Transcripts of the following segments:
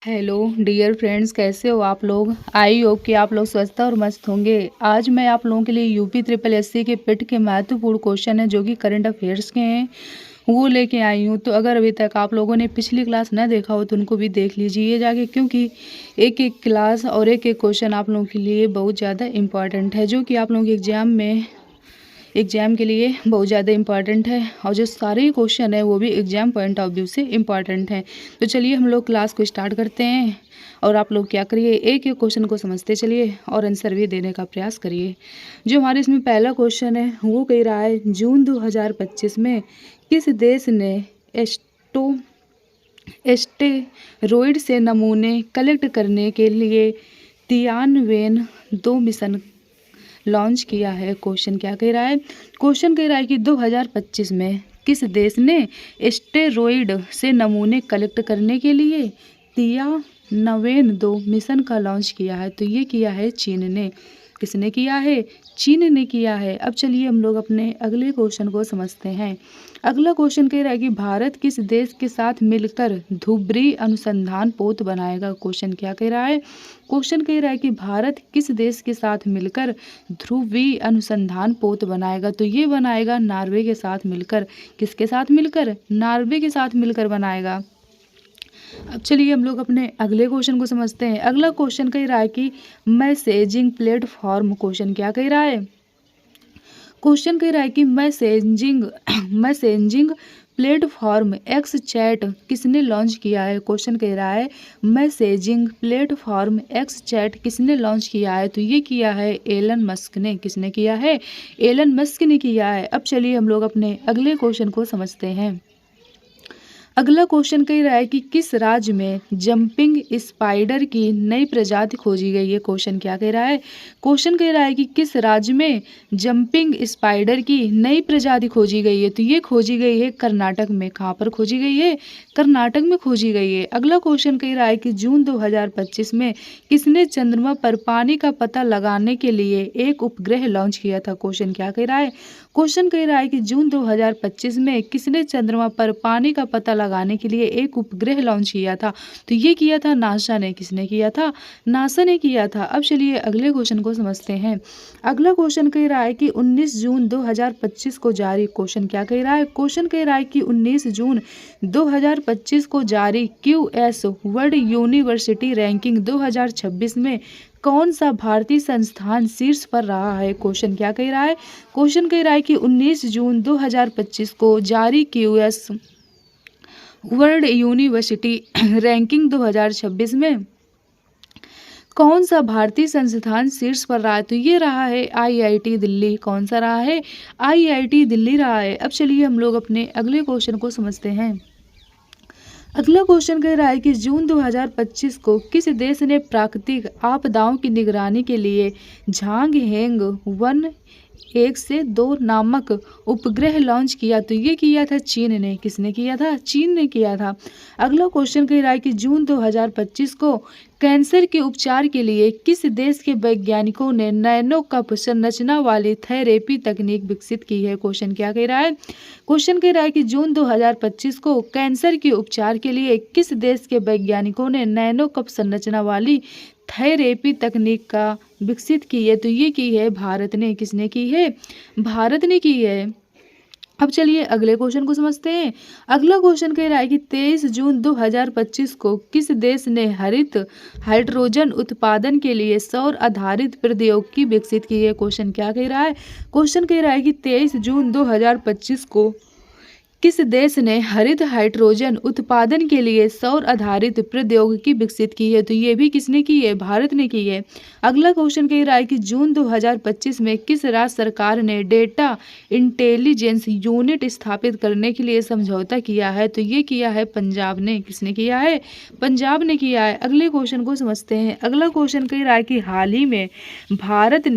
Hello dear friends, कैसे हो आप लोग। आई होप कि आप लोग स्वस्थ और मस्त होंगे। आज मैं आप लोगों के लिए यूपी ट्रिपल एससी के पिट के महत्वपूर्ण क्वेश्चन है जो कि करंट अफेयर्स के हैं, वो लेके आई हूँ। तो अगर अभी तक आप लोगों ने पिछली क्लास ना देखा हो तो उनको भी देख लीजिए जाके, क्योंकि एक एक क्लास और एक एक क्वेश्चन आप लोगों के लिए बहुत ज़्यादा इम्पॉर्टेंट है, जो कि आप लोगों के एग्ज़ाम के लिए बहुत ज़्यादा इंपॉर्टेंट है। और जो सारे क्वेश्चन है वो भी एग्ज़ाम पॉइंट ऑफ व्यू से इम्पॉर्टेंट है। तो चलिए हम लोग क्लास को स्टार्ट करते हैं और आप लोग क्या करिए, एक एक क्वेश्चन को समझते चलिए और आंसर भी देने का प्रयास करिए। जो हमारे इसमें पहला क्वेश्चन है वो कह रहा है, जून 2025 में किस देश ने एस्टेरॉयड से नमूने कलेक्ट करने के लिए तियानवेन 2 मिशन लॉन्च किया है। क्वेश्चन क्या कह रहा है, क्वेश्चन कह रहा है कि 2025 में किस देश ने एस्टेरॉयड से नमूने कलेक्ट करने के लिए तियानवेन 2 मिशन का लॉन्च किया है। तो ये किया है चीन ने। किसने किया है? चीन ने किया है। अब चलिए हम लोग अपने अगले क्वेश्चन को समझते हैं। अगला क्वेश्चन कह रहा है कि भारत किस देश के साथ मिलकर धुबरी अनुसंधान पोत बनाएगा। क्वेश्चन क्या कह रहा है, क्वेश्चन कह रहा है कि भारत किस देश के साथ मिलकर ध्रुवी अनुसंधान पोत बनाएगा। तो ये बनाएगा नॉर्वे के साथ मिलकर। किसके साथ मिलकर? नॉर्वे के साथ मिलकर बनाएगा। अब चलिए हम लोग अपने अगले क्वेश्चन को समझते हैं। अगला क्वेश्चन कह रहा है कि मैसेजिंग प्लेटफॉर्म। क्वेश्चन क्या कह रहा है, क्वेश्चन कह रहा है कि मैसेजिंग प्लेटफॉर्म एक्स चैट किसने लॉन्च किया है। क्वेश्चन कह रहा है मैसेजिंग प्लेटफॉर्म एक्स चैट किसने लॉन्च किया है। तो ये किया है एलन मस्क ने। किसने किया है? एलन मस्क ने किया है। अब चलिए हम लोग अपने अगले क्वेश्चन को समझते हैं। अगला क्वेश्चन कह रहा है कि किस राज्य में जंपिंग स्पाइडर की नई प्रजाति खोजी गई है। क्वेश्चन क्या कह रहा है, क्वेश्चन कह रहा है कि किस राज्य में जंपिंग स्पाइडर की नई प्रजाति खोजी गई है। तो ये खोजी गई है कर्नाटक में। कहाँ पर खोजी गई है? कर्नाटक में खोजी गई है। अगला क्वेश्चन कह रहा है कि जून 2025 में किसने चंद्रमा पर पानी का पता लगाने के लिए एक उपग्रह लॉन्च किया था। क्वेश्चन क्या कह रहा है, क्वेश्चन कह रहा है कि जून 2025 में किसने चंद्रमा पर पानी का पता लगाने के लिए एक उपग्रह लॉन्च किया था। तो ये किया था नासा ने। किसने किया था? नासा ने किया था। अब चलिए अगले क्वेश्चन को समझते हैं। अगला क्वेश्चन कह रहा है कि 19 जून 2025 को जारी। क्वेश्चन क्या कह रहा है, क्वेश्चन कह रहा है कि 19 जून 2025 को जारी QS वर्ल्ड यूनिवर्सिटी रैंकिंग 2026 में कौन सा भारतीय संस्थान शीर्ष पर रहा है। क्वेश्चन क्या कह रहा है, क्वेश्चन कह रहा है कि 19 जून 2025 को जारी QS वर्ल्ड यूनिवर्सिटी रैंकिंग 2026 में कौन सा भारतीय संस्थान शीर्ष पर रहा है। तो ये रहा है IIT दिल्ली। कौन सा रहा है? IIT दिल्ली रहा है। अब चलिए हम लोग अपने अगले क्वेश्चन को समझते हैं। अगला क्वेश्चन कह रहा है कि जून 2025 को किस देश ने प्राकृतिक आपदाओं की निगरानी के लिए झांग हेंग 1 से 2 नामक उपग्रह लॉन्च किया। तो ये किया था चीन ने। किसने किया था? चीन ने किया था। अगला क्वेश्चन कह रहा है कि जून 2025 को कैंसर के उपचार के लिए किस देश के वैज्ञानिकों ने नैनो कप संरचना वाली थेरेपी तकनीक विकसित की है। क्वेश्चन क्या कह रहा है, क्वेश्चन कह रहा है कि जून 2025 को कैंसर के उपचार के लिए किस देश के वैज्ञानिकों ने नैनो कप संरचना वाली थेरेपी तकनीक का विकसित की है। तो ये की है भारत ने। किसने की है? भारत ने की है। अब चलिए अगले क्वेश्चन को समझते हैं। अगला क्वेश्चन कह रहा है कि 23 जून 2025 को किस देश ने हरित हाइड्रोजन उत्पादन के लिए सौर आधारित प्रौद्योगिकी विकसित की है। क्वेश्चन क्या कह रहा है, क्वेश्चन कह रहा है कि 23 जून 2025 को किस देश ने हरित हाइड्रोजन उत्पादन के लिए सौर आधारित प्रौद्योगिकी विकसित की है। तो ये भी किसने की है? भारत ने की है। अगला क्वेश्चन कह रहा है कि जून 2025 में किस राज्य सरकार ने डेटा इंटेलिजेंस यूनिट स्थापित करने के लिए समझौता किया है। तो ये किया है पंजाब ने। किसने किया है? पंजाब ने किया है। अगले क्वेश्चन को समझते हैं। अगला क्वेश्चन कह रहा है कि हाल ही में Bharat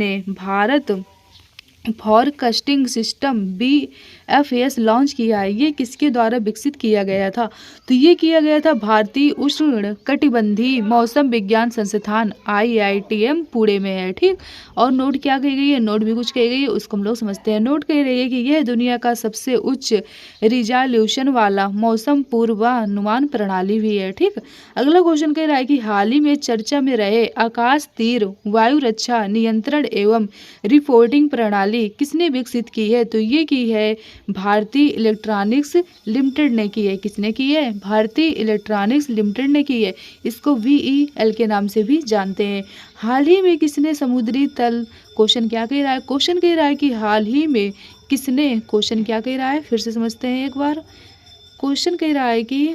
forecasting system BFS launch किया है, ये किसके द्वारा विकसित किया गया था? तो ये किया गया था भारतीय उष्णकटिबंधीय मौसम विज्ञान संस्थान IITM पुणे में है। ठीक, और नोट क्या कही गई है? नोट भी कुछ कही गई है, उसको हम लोग समझते हैं। नोट कह रही है कि यह दुनिया का सबसे उच्च रिजॉल्यूशन वाला मौसम पूर्वानुमान प्रणाली भी है। ठीक, अगला क्वेश्चन कह रहा है कि हाल ही में चर्चा में रहे आकाश तीर वायु रक्षा नियंत्रण एवं रिपोर्टिंग प्रणाली किसने विकसित की है? तो ये की है भारतीय इलेक्ट्रॉनिक्स लिमिटेड ने की है। किसने की है? भारतीय इलेक्ट्रॉनिक्स लिमिटेड ने की है। इसको VEL के नाम से भी जानते हैं। हाल ही में किसने समुद्री तल, क्वेश्चन क्या कह रहा है? क्वेश्चन कह रहा है कि हाल ही में किसने, क्वेश्चन क्या कह रहा है? फिर से समझते हैं एक बार। क्वेश्चन कह रहा है कि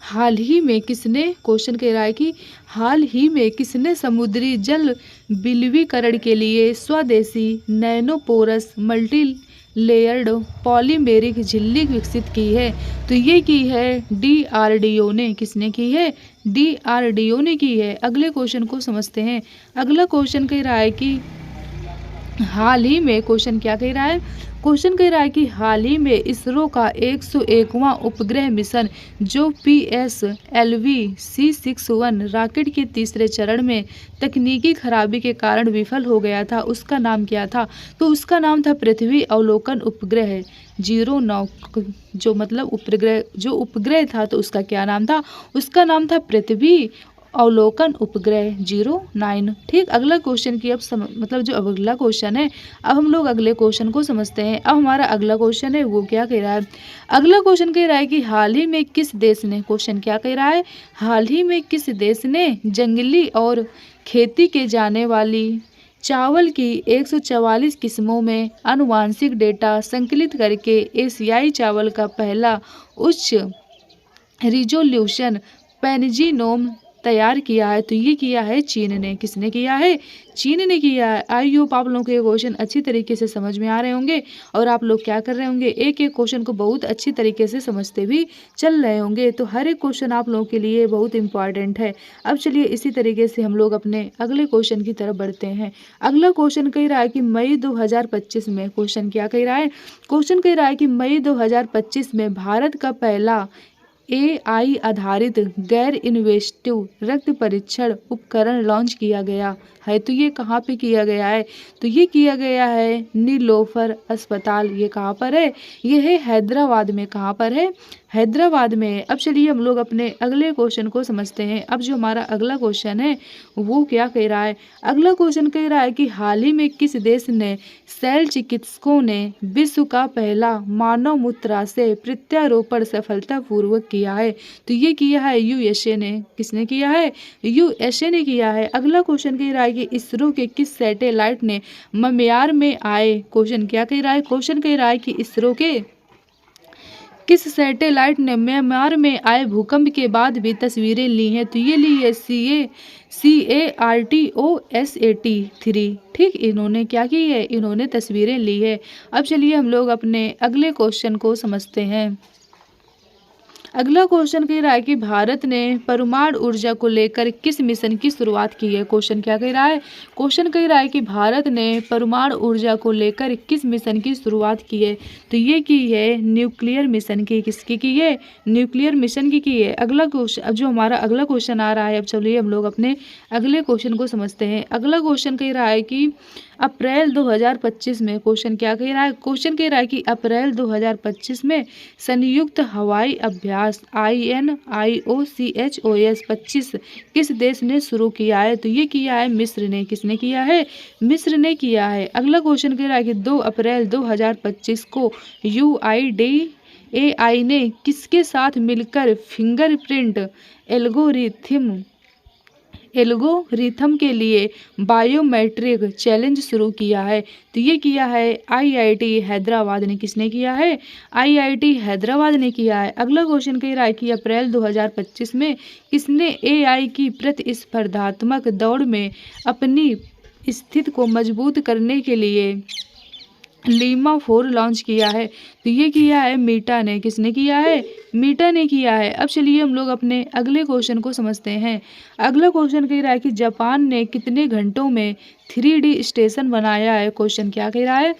हाल ही में किसने, क्वेश्चन कह रहा है कि हाल ही में किसने समुद्री जल विलवीकरण के लिए स्वदेशी नैनोपोरस मल्टी लेयर्ड पॉलीमेरिक झिल्ली विकसित की है? तो ये की है DRDO ने। किसने की है? DRDO ने की है। अगले क्वेश्चन को समझते हैं। अगला क्वेश्चन कह रहा है कि हाल ही में, क्वेश्चन क्या कह रहा है? क्वेश्चन कह रहा है कि हाल ही में इसरो का 101वां उपग्रह मिशन जो PSLV C61 रॉकेट के तीसरे चरण में तकनीकी खराबी के कारण विफल हो गया था, उसका नाम क्या था? तो उसका नाम था पृथ्वी अवलोकन उपग्रह 09। जो मतलब उपग्रह था, तो उसका क्या नाम था? उसका नाम था पृथ्वी अवलोकन उपग्रह 09। ठीक, अगला क्वेश्चन की अब मतलब जो अगला क्वेश्चन है, अब हम लोग अगले क्वेश्चन को समझते हैं। अब हमारा अगला क्वेश्चन है वो क्या कह रहा है? अगला क्वेश्चन कह रहा है कि हाल ही में किस देश ने, क्वेश्चन क्या कह रहा है? हाल ही में किस देश ने जंगली और खेती के जाने वाली चावल की 144 किस्मों में आनुवांशिक डेटा संकलित करके एशियाई चावल का पहला उच्च रिजोल्यूशन पैनजीनोम तैयार किया है? तो ये किया है चीन ने। किसने किया है? चीन ने किया है। आई होप आप लोगों को ये क्वेश्चन अच्छी तरीके से समझ में आ रहे होंगे और आप लोग क्या कर रहे होंगे, एक एक क्वेश्चन को बहुत अच्छी तरीके से समझते भी चल रहे होंगे। तो हर एक क्वेश्चन आप लोगों के लिए बहुत इंपॉर्टेंट है। अब चलिए इसी तरीके से हम लोग अपने अगले क्वेश्चन की तरफ बढ़ते हैं। अगला क्वेश्चन कह रहा है कि मई 2025 में, क्वेश्चन क्या कह रहा है? क्वेश्चन कह रहा है कि मई 2025 में भारत का पहला AI आधारित गैर इन्वेस्टिव रक्त परीक्षण उपकरण लॉन्च किया गया है। तो ये कहाँ पे किया गया है? तो ये किया गया है नीलोफर अस्पताल। ये कहाँ पर है? ये है हैदराबाद में। कहाँ पर है? हैदराबाद में। अब चलिए हम लोग अपने अगले क्वेश्चन को समझते हैं। अब जो हमारा अगला क्वेश्चन है वो क्या कह रहा है? अगला क्वेश्चन कह रहा है कि हाल ही में किस देश ने शैल चिकित्सकों ने विश्व का पहला मानव मूत्राशय प्रत्यारोपण सफलतापूर्वक किया है? तो ये किया है USA ने। किसने किया है? USA ने किया है। अगला क्वेश्चन कह रहा है कि इसरो के किस सैटेलाइट ने म्यांमार में आए, क्वेश्चन क्या कह रहा है? क्वेश्चन कह रहा है कि इसरो के किस सैटेलाइट ने म्यांमार में आए भूकंप के बाद भी तस्वीरें ली हैं? तो ये ली है CARTOSAT-3। ठीक, इन्होंने क्या की है? इन्होंने तस्वीरें ली है। अब चलिए हम लोग अपने अगले क्वेश्चन को समझते हैं। अगला क्वेश्चन कह रहा है कि भारत ने परमाणु ऊर्जा को लेकर किस मिशन की शुरुआत की है? क्वेश्चन क्या कह रहा है? क्वेश्चन कह रहा है कि भारत ने परमाणु ऊर्जा को लेकर किस मिशन की शुरुआत की है? तो ये की है न्यूक्लियर मिशन की। किसकी की है? न्यूक्लियर मिशन की है। अगला क्वेश्चन, अब जो हमारा अगला क्वेश्चन आ रहा है, अब चलिए हम लोग अपने अगले क्वेश्चन को समझते हैं। अगला क्वेश्चन कह रहा है कि अप्रैल 2025 में, क्वेश्चन क्या कह रहा है? क्वेश्चन कह रहा है कि अप्रैल 2025 में संयुक्त हवाई अभ्यास INIOCHOS 25 किस देश ने शुरू किया है? तो ये किया है मिस्र ने। किसने किया है? मिस्र ने किया है। अगला क्वेश्चन कह रहा है कि 2 अप्रैल 2025 को UIDAI ने किसके साथ मिलकर फिंगरप्रिंट एल्गोरिथम के लिए बायोमेट्रिक चैलेंज शुरू किया है? तो ये किया है IIT हैदराबाद ने। किसने किया है? IIT हैदराबाद ने किया है। अगला क्वेश्चन कह रहा है कि अप्रैल 2025 में किसने AI की प्रतिस्पर्धात्मक दौड़ में अपनी स्थिति को मजबूत करने के लिए लीमा 4 लॉन्च किया है? तो ये किया है मीटा ने। किसने किया है? मीटा ने किया है। अब चलिए हम लोग अपने अगले क्वेश्चन को समझते हैं। अगला क्वेश्चन कह रहा है कि जापान ने कितने घंटों में 3D स्टेशन बनाया है? क्वेश्चन क्या कह रहा है?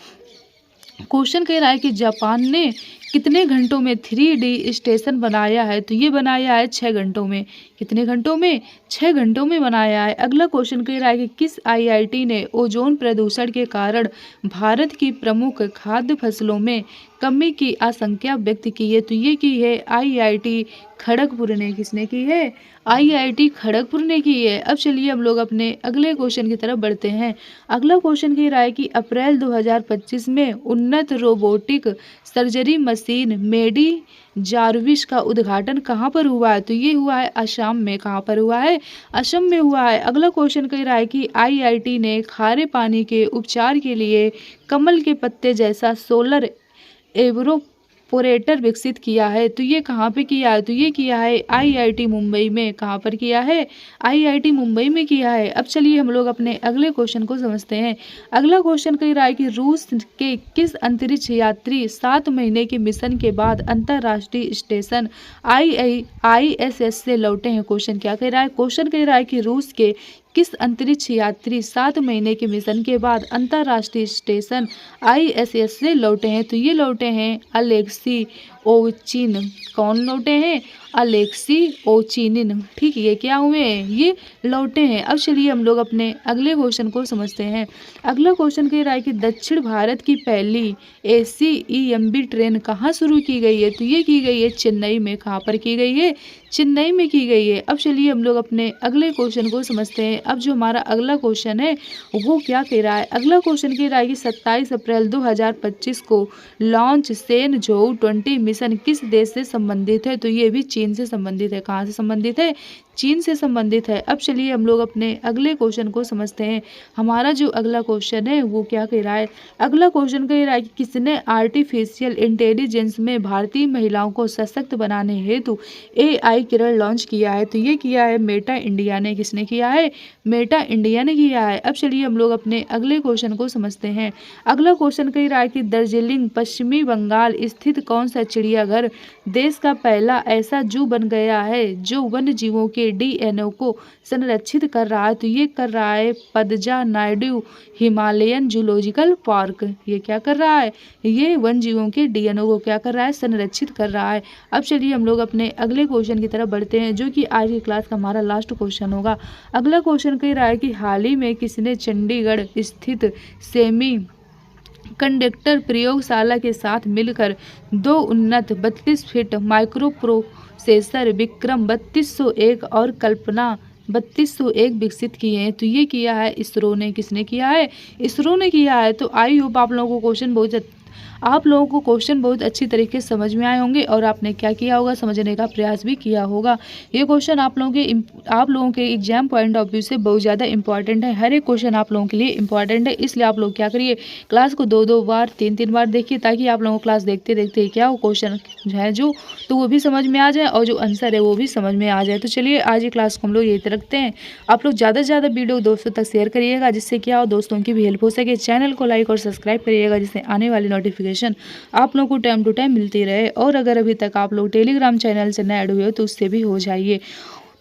क्वेश्चन कह रहा है कि जापान ने कितने घंटों में 3D स्टेशन बनाया है? तो ये बनाया है 6 घंटों में। कितने घंटों में? 6 घंटों में बनाया है। अगला क्वेश्चन कह रहा है कि किस आईआईटी ने ओजोन प्रदूषण के कारण भारत की प्रमुख खाद्य फसलों में कमी की आशंका व्यक्त की है? तो ये की है आईआईटी खड़गपुर ने। किसने की है? आईआईटी खड़गपुर ने की है। अब चलिए हम लोग अपने अगले क्वेश्चन की तरफ बढ़ते हैं। अगला क्वेश्चन कह रहा है कि अप्रैल 2025 में उन्नत रोबोटिक सर्जरी मशीन मेडी जार्विस का उद्घाटन कहाँ पर हुआ है? तो ये हुआ है असम में। कहाँ पर हुआ है? असम में हुआ है। अगला क्वेश्चन कह रहा है कि आईआईटी ने खारे पानी के उपचार के लिए कमल के पत्ते जैसा सोलर एवरोपोरेटर विकसित किया है? तो ये कहाँ पे किया है? तो ये किया है आईआईटी मुंबई में। कहाँ पर किया है? आईआईटी मुंबई में किया है। अब चलिए हम लोग अपने अगले क्वेश्चन को समझते हैं। अगला क्वेश्चन कह रहा है कि रूस के किस अंतरिक्ष यात्री 7 महीने के मिशन के बाद अंतर्राष्ट्रीय स्टेशन आईएसएस से लौटे हैं? क्वेश्चन क्या कह रहा है? क्वेश्चन कह रहा है कि रूस के किस अंतरिक्ष यात्री 7 महीने के मिशन के बाद अंतर्राष्ट्रीय स्टेशन आईएसएस से लौटे हैं? तो ये लौटे हैं अलेक्सी ओचिन। कौन लौटे हैं? अलेक्सी ओचिनिन। ठीक है, ये क्या हुए हैं? ये लौटे हैं। अब चलिए हम लोग अपने अगले क्वेश्चन को समझते हैं। अगला क्वेश्चन कह रहा है कि दक्षिण भारत की पहली एसीईएमबी ट्रेन कहाँ शुरू की गई है? तो ये की गई है चेन्नई में। कहाँ पर की गई है? चेन्नई में की गई है। अब चलिए हम लोग अपने अगले क्वेश्चन को समझते हैं। अब जो हमारा अगला क्वेश्चन है वो क्या कह रहा है? अगला क्वेश्चन कह रहा है कि 27 अप्रैल 2025 को लॉन्च सेनझोउ 20 मिशन किस देश से संबंधित है? तो ये भी चीन से संबंधित है। कहाँ से संबंधित है? चीन से संबंधित है। अब चलिए हम लोग अपने अगले क्वेश्चन को समझते हैं। हमारा जो अगला क्वेश्चन है वो क्या कह रहा है? अगला क्वेश्चन कह रहा है कि किसने आर्टिफिशियल इंटेलिजेंस में भारतीय महिलाओं को सशक्त बनाने हेतु एआई किरण लॉन्च किया है? तो ये किया है मेटा इंडिया ने। किसने किया है? मेटा इंडिया ने किया है। अब चलिए हम लोग अपने अगले क्वेश्चन को समझते हैं। अगला क्वेश्चन कह रहा है कि दार्जिलिंग पश्चिमी बंगाल स्थित कौन सा चिड़ियाघर देश का पहला ऐसा जू बन गया है जो वन्य जीवों के डीएनए को संरक्षित कर रहा है? तो ये कर रहा है पदजा नायडू हिमालयन जूलॉजिकल पार्क। ये क्या कर रहा है? ये वन जीवों के डीएनए को क्या कर रहा है? संरक्षित कर रहा है। अब चलिए हम लोग अपने अगले क्वेश्चन की तरफ बढ़ते हैं जो कि आज की क्लास का हमारा लास्ट क्वेश्चन होगा। अगला क्वेश्चन कह रहा है कि हाल ही में किसने चंडीगढ़ स्थित सेमी कंडक्टर प्रयोगशाला के साथ मिलकर 2 उन्नत 32 फीट माइक्रो प्रोसेसर विक्रम 3201 और कल्पना 3201 विकसित किए हैं? तो ये किया है इसरो ने। किसने किया है? इसरो ने किया है। तो आई होप आप लोगों को क्वेश्चन बहुत अच्छी तरीके से समझ में आए होंगे और आपने क्या किया होगा? समझने का प्रयास भी किया होगा। ये क्वेश्चन आप लोगों के एग्जाम पॉइंट ऑफ व्यू से बहुत ज़्यादा इंपॉर्टेंट है। हर एक क्वेश्चन आप लोगों के लिए इंपॉर्टेंट है, इसलिए आप लोग क्या करिए, क्लास को 2-2 बार 3-3 बार देखिए ताकि आप लोगों को क्लास देखते देखते क्या हो क्वेश्चन है जो तो वो भी समझ में आ जाए और जो आंसर है वो भी समझ में आ जाए। तो चलिए आज की क्लास को हम लोग यही रखते हैं। आप लोग ज़्यादा से ज़्यादा वीडियो दोस्तों तक शेयर करिएगा जिससे क्या हो दोस्तों की भी हेल्प हो सके। चैनल को लाइक और सब्सक्राइब करिएगा जिससे आने वाली नोटिफिकेशन आप लोगों को टाइम टू टाइम मिलती रहे। और अगर अभी तक आप लोग टेलीग्राम चैनल से नए ऐड हुए हो तो उससे भी हो जाइए,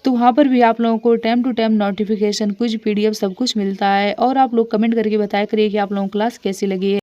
तो वहाँ पर भी आप लोगों को टाइम टू टाइम नोटिफिकेशन कुछ PDF सब कुछ मिलता है। और आप लोग कमेंट करके बताया करिए कि आप लोगों को क्लास कैसी लगी है।